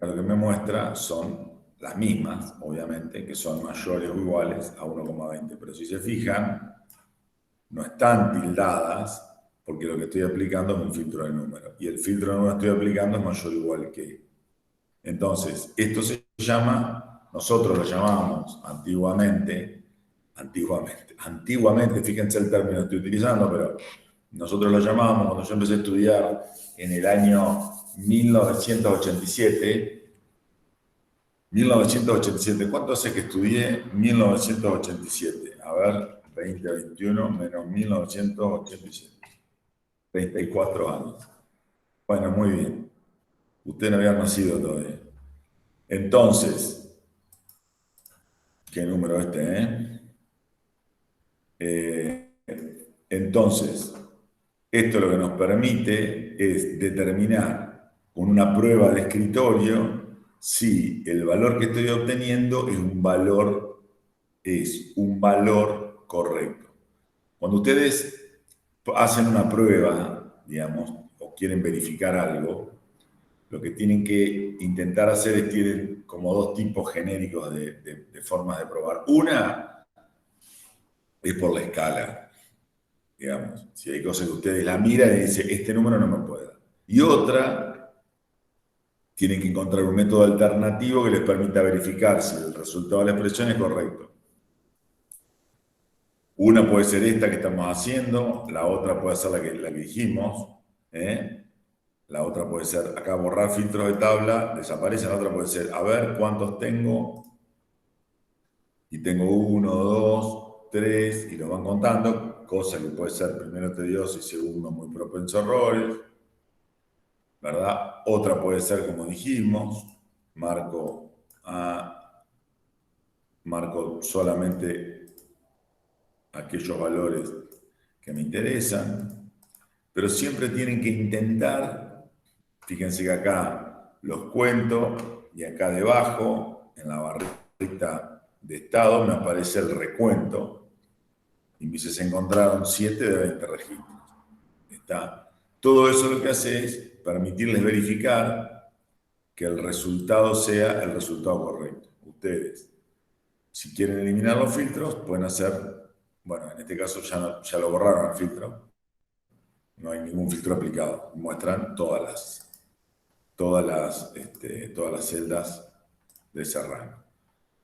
Lo que me muestra son las mismas, obviamente, que son mayores o iguales a 1,20. Pero si se fijan, no están tildadas porque lo que estoy aplicando es un filtro de número. Y el filtro de número que estoy aplicando es mayor o igual que. Entonces, esto se llama, nosotros lo llamábamos antiguamente, fíjense el término que estoy utilizando, pero nosotros lo llamábamos, cuando yo empecé a estudiar en el año 1987, ¿cuánto hace que estudié 1987? A ver, 2021 menos 1987. 34 años. Bueno, muy bien. Usted no había nacido todavía. Entonces, ¿qué número entonces, esto lo que nos permite es determinar con una prueba de escritorio si el valor que estoy obteniendo es un valor correcto. Cuando ustedes hacen una prueba, digamos, o quieren verificar algo, lo que tienen que intentar hacer es, tienen como dos tipos genéricos de formas de probar. Una es por la escala, digamos. Si hay cosas que ustedes la miran y dicen, este número no me puede dar. Y otra, tienen que encontrar un método alternativo que les permita verificar si el resultado de la expresión es correcto. Una puede ser esta que estamos haciendo, la otra puede ser la que dijimos, La otra puede ser, acá borrar filtros de tabla, desaparece. La otra puede ser, a ver cuántos tengo. Y tengo 1, 2, 3, y lo van contando, cosa que puede ser primero tedioso y segundo muy propenso a errores, ¿verdad? Otra puede ser, como dijimos, marco solamente aquellos valores que me interesan, pero siempre tienen que intentar, fíjense que acá los cuento y acá debajo, en la barrita de estado, me aparece el recuento y me dice, se encontraron 7 de 20 registros. ¿Está? Todo eso lo que hace es permitirles verificar que el resultado sea el resultado correcto. Ustedes, si quieren eliminar los filtros, pueden hacer, bueno, en este caso ya lo borraron el filtro, no hay ningún filtro aplicado, muestran todas las celdas de ese rango.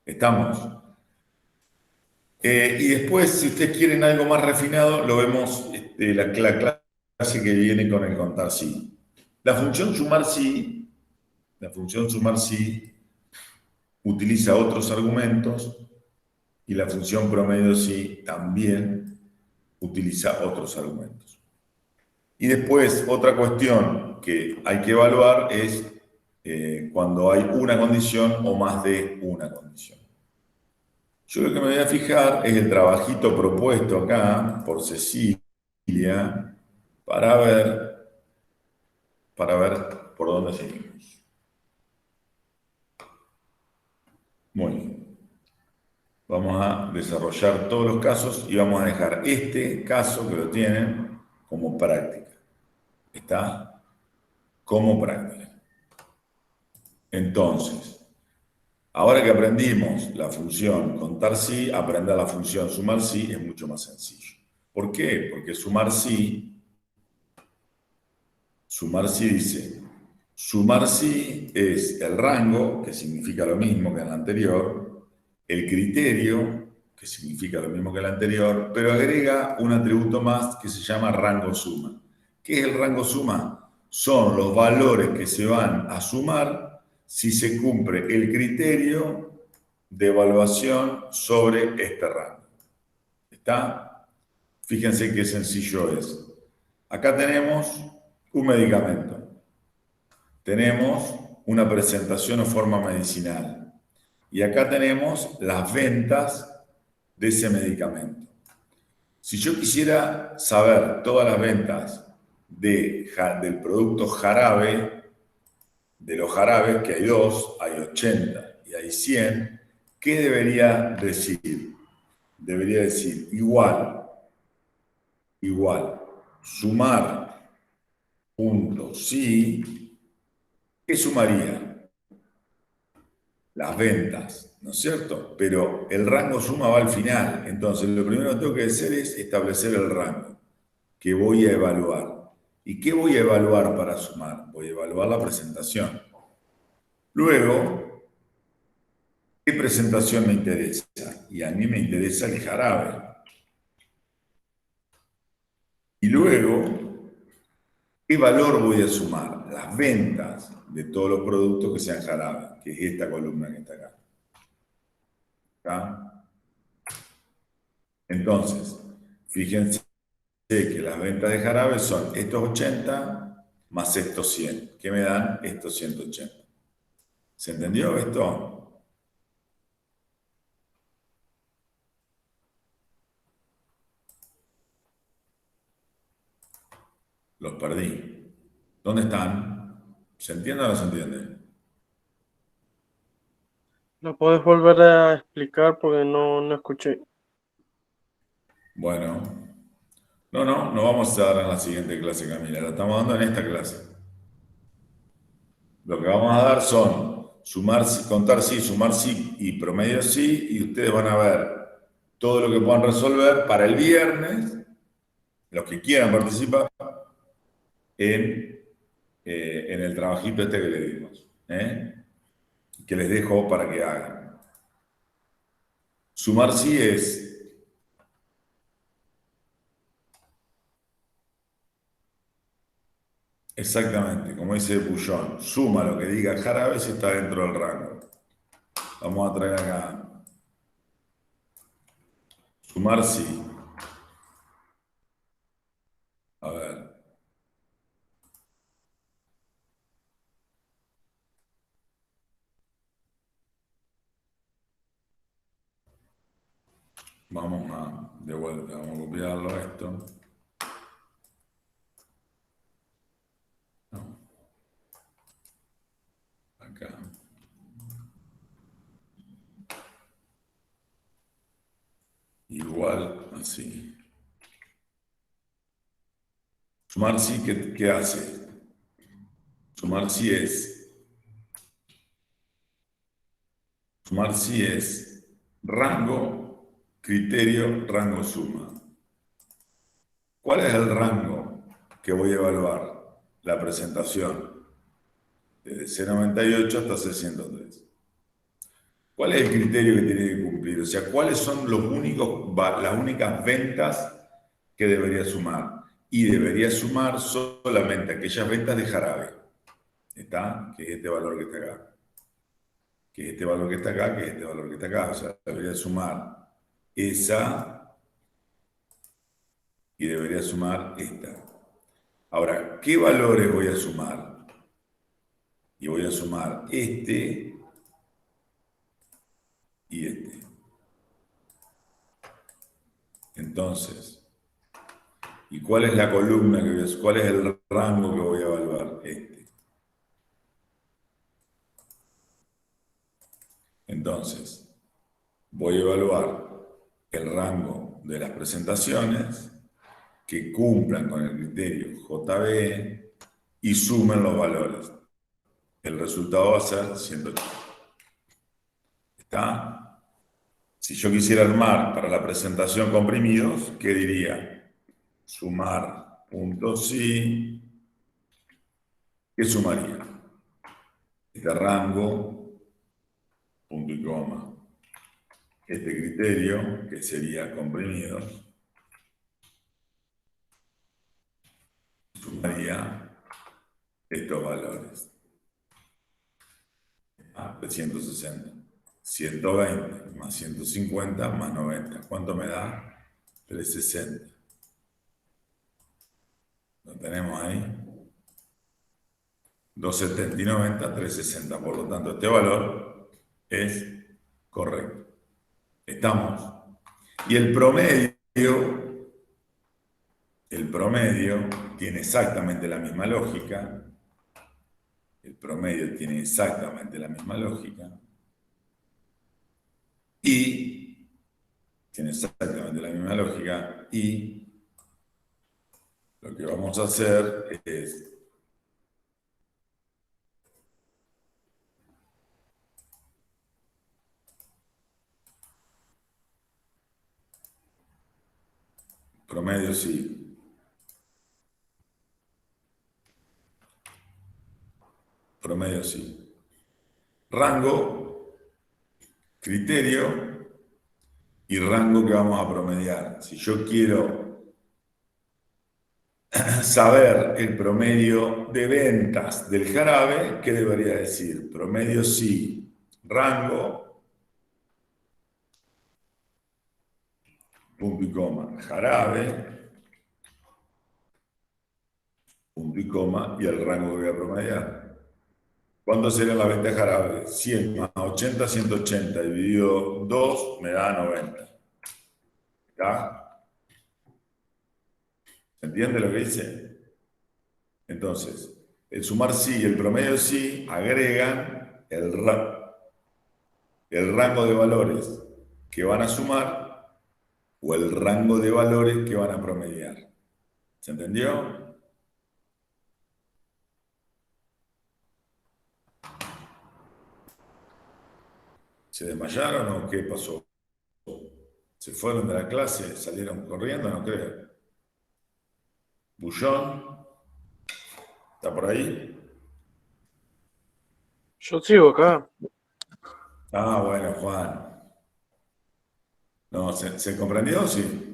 ¿Estamos? Y después, si ustedes quieren algo más refinado, lo vemos la clase que viene con el contar sí. La función sumar sí utiliza otros argumentos y la función promedio sí también utiliza otros argumentos. Y después, otra cuestión que hay que evaluar es cuando hay una condición o más de una condición. Yo lo que me voy a fijar es el trabajito propuesto acá por Cecilia para ver por dónde seguimos. Muy bien. Vamos a desarrollar todos los casos y vamos a dejar este caso que lo tienen como práctica. ¿Está? Como práctica. Entonces, ahora que aprendimos la función contar sí, aprender la función sumar sí es mucho más sencillo. ¿Por qué? Porque sumar sí dice, sumar sí es el rango, que significa lo mismo que el anterior, el criterio, que significa lo mismo que el anterior, pero agrega un atributo más que se llama rango suma. ¿Qué es el rango suma? Son los valores que se van a sumar si se cumple el criterio de evaluación sobre este rango. ¿Está? Fíjense qué sencillo es. Acá tenemos un medicamento. Tenemos una presentación o forma medicinal. Y acá tenemos las ventas de ese medicamento. Si yo quisiera saber todas las ventas del producto jarabe de los jarabes, que hay 2, hay 80 y hay 100, ¿qué debería decir? Debería decir igual, sumar puntos, sí, ¿qué sumaría? Las ventas, ¿no es cierto? Pero el rango suma va al final, entonces lo primero que tengo que hacer es establecer el rango que voy a evaluar. ¿Y qué voy a evaluar para sumar? Voy a evaluar la presentación. Luego, ¿qué presentación me interesa? Y a mí me interesa el jarabe. Y luego, ¿qué valor voy a sumar? Las ventas de todos los productos que sean jarabe, que es esta columna que está acá. ¿Está? Entonces, fíjense que las ventas de jarabe son estos 80 más estos 100, que me dan estos 180. ¿Se entendió esto? Los perdí. ¿Dónde están? ¿Se entiende o no se entiende? ¿Lo puedes volver a explicar porque no escuché? Bueno, no vamos a dar en la siguiente clase, Camila, la estamos dando en esta clase. Lo que vamos a dar son sumar, contar sí, sumar sí y promedio sí, y ustedes van a ver todo lo que puedan resolver para el viernes, los que quieran participar, en el trabajito este que le dimos, que les dejo para que hagan. Sumar sí es exactamente, como dice Bullón, suma lo que diga jarabe si está dentro del rango. Vamos a traer acá. Sumar sí. A ver. Vamos a, de vuelta, vamos a copiarlo esto. No. Acá. Igual así. Sumar sí, ¿qué hace? Sumar sí es. Sumar sí es rango, criterio, rango, suma. ¿Cuál es el rango que voy a evaluar? La presentación. Desde C98 hasta C103. ¿Cuál es el criterio que tiene que cumplir? O sea, ¿cuáles son las únicas ventas que debería sumar? Y debería sumar solamente aquellas ventas de jarabe. ¿Está? Que es este valor que está acá. Que es este valor que está acá, que es este valor que está acá. O sea, debería sumar esa y debería sumar esta. Ahora, ¿qué valores voy a sumar? Y voy a sumar este y este. Entonces, ¿y cuál es la columna que voy a, cuál es el rango que voy a evaluar? Este. Entonces, voy a evaluar el rango de las presentaciones que cumplan con el criterio JB y sumen los valores. El resultado va a ser 180. ¿Está? Si yo quisiera armar para la presentación comprimidos, ¿qué diría? Sumar puntos sí. ¿Qué sumaría? Este rango, punto y coma. Este criterio, que sería comprimidos, sumaría estos valores. De 160. 120 más 150 más 90. ¿Cuánto me da? 360. ¿Lo tenemos ahí? 270 y 90, 360. Por lo tanto, este valor es correcto. ¿Estamos? Y el promedio tiene exactamente la misma lógica. el promedio tiene exactamente la misma lógica, y tiene exactamente la misma lógica, y lo que vamos a hacer es promedio sí, promedio sí, rango, criterio y rango que vamos a promediar. Si yo quiero saber el promedio de ventas del jarabe, ¿qué debería decir? Promedio sí, rango, punto y coma, jarabe, punto y coma, y el rango que voy a promediar. ¿Cuánto sería la venta de jarabe? 100 más 80, 180, dividido 2 me da 90. ¿Está? ¿Se entiende lo que dice? Entonces, el sumar sí y el promedio sí agregan el rango de valores que van a sumar o el rango de valores que van a promediar. ¿Se entendió? ¿Se desmayaron o qué pasó? ¿Se fueron de la clase? ¿Salieron corriendo? No creo. ¿Bullón? ¿Está por ahí? Yo sigo acá. Ah, bueno, Juan. No, ¿se comprendió? Sí.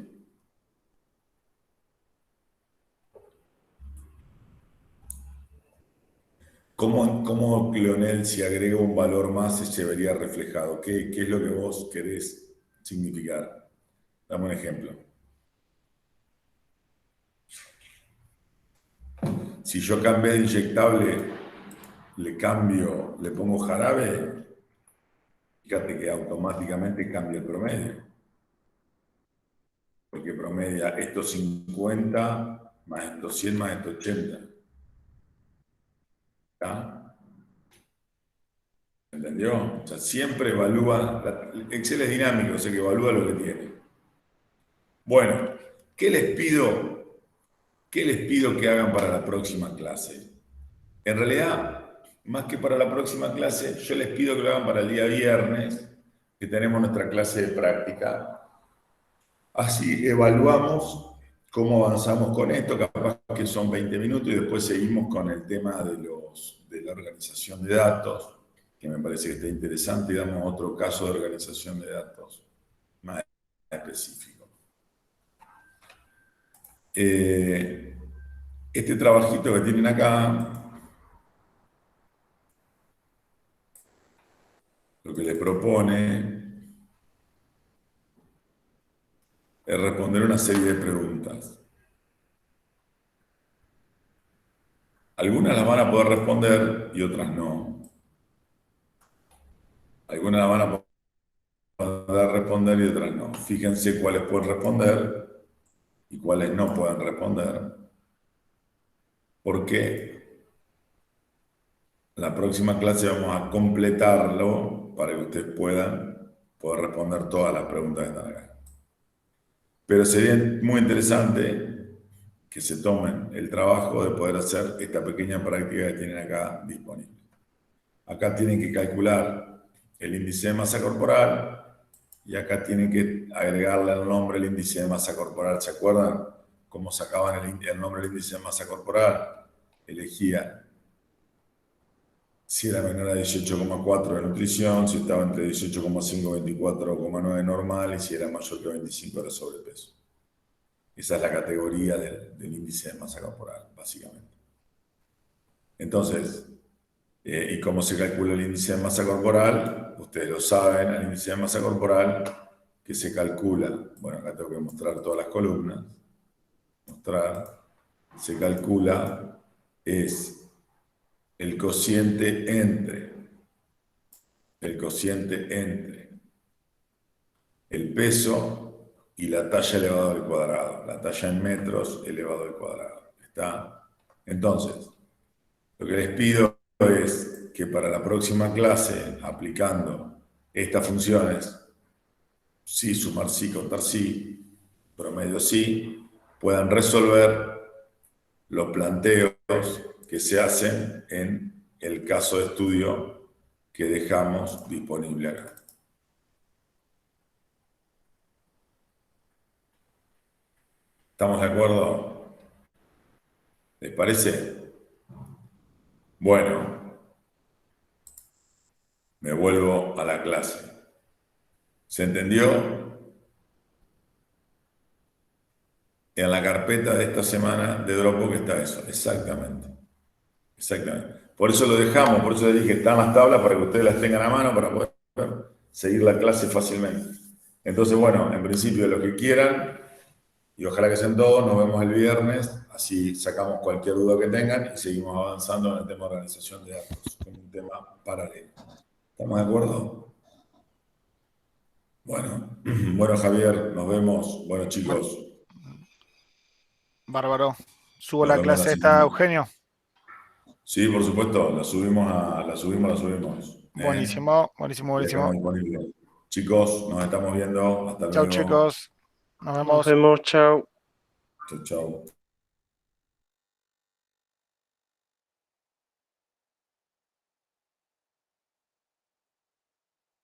¿Cómo Leonel, si agrega un valor más, se vería reflejado? ¿Qué es lo que vos querés significar? Dame un ejemplo. Si yo cambié de inyectable, le pongo jarabe, fíjate que automáticamente cambia el promedio. Porque promedia estos 50 más estos 100 más estos 80. ¿Está? ¿Entendió? O sea, siempre evalúa, Excel es dinámico, o sea que evalúa lo que tiene. Bueno, ¿qué les pido que hagan para la próxima clase? En realidad, más que para la próxima clase, yo les pido que lo hagan para el día viernes, que tenemos nuestra clase de práctica. Así evaluamos cómo avanzamos con esto, capaz que son 20 minutos y después seguimos con el tema de la organización de datos, que me parece que está interesante, y damos otro caso de organización de datos más específico. Este trabajito que tienen acá, lo que les propone es responder una serie de preguntas. Algunas las van a poder responder y otras no. Algunas las van a poder responder y otras no. Fíjense cuáles pueden responder y cuáles no pueden responder. Porque la próxima clase vamos a completarlo para que ustedes puedan poder responder todas las preguntas que están acá. Pero sería muy interesante que se tomen el trabajo de poder hacer esta pequeña práctica que tienen acá disponible. Acá tienen que calcular el índice de masa corporal y acá tienen que agregarle al nombre el índice de masa corporal. ¿Se acuerdan cómo sacaban el nombre del índice de masa corporal? Elegían si era menor a 18,4 de nutrición, si estaba entre 18,5 y 24,9 normal y si era mayor que 25 era sobrepeso. Esa es la categoría del índice de masa corporal, básicamente. Entonces, ¿y cómo se calcula el índice de masa corporal? Ustedes lo saben, el índice de masa corporal que se calcula, bueno, acá tengo que mostrar todas las columnas, se calcula, es el cociente entre el peso y la talla elevado al cuadrado, la talla en metros elevado al cuadrado. ¿Está? Entonces, lo que les pido es que para la próxima clase, aplicando estas funciones, sí, sumar sí, contar sí, promedio sí, puedan resolver los planteos que se hacen en el caso de estudio que dejamos disponible acá. ¿Estamos de acuerdo? ¿Les parece? Bueno, me vuelvo a la clase. ¿Se entendió? En la carpeta de esta semana de Dropbox está eso, exactamente. Exactamente. Por eso lo dejamos, por eso les dije, están las tablas para que ustedes las tengan a mano para poder seguir la clase fácilmente. Entonces, bueno, en principio lo que quieran, y ojalá que sean todos, nos vemos el viernes, así sacamos cualquier duda que tengan y seguimos avanzando en el tema de organización de datos, como un tema paralelo. ¿Estamos de acuerdo? Bueno, bueno Javier, nos vemos. Bueno chicos. Bárbaro. Subo Nos la vemos clase la esta, siguiente. Eugenio. Sí, por supuesto, la subimos. Buenísimo, buenísimo, Ya estamos buenísimo. disponibles. Chicos, nos estamos viendo. Hasta Chau, luego. chicos. Nos Nos vemos. vemos, chao. Chau, chau.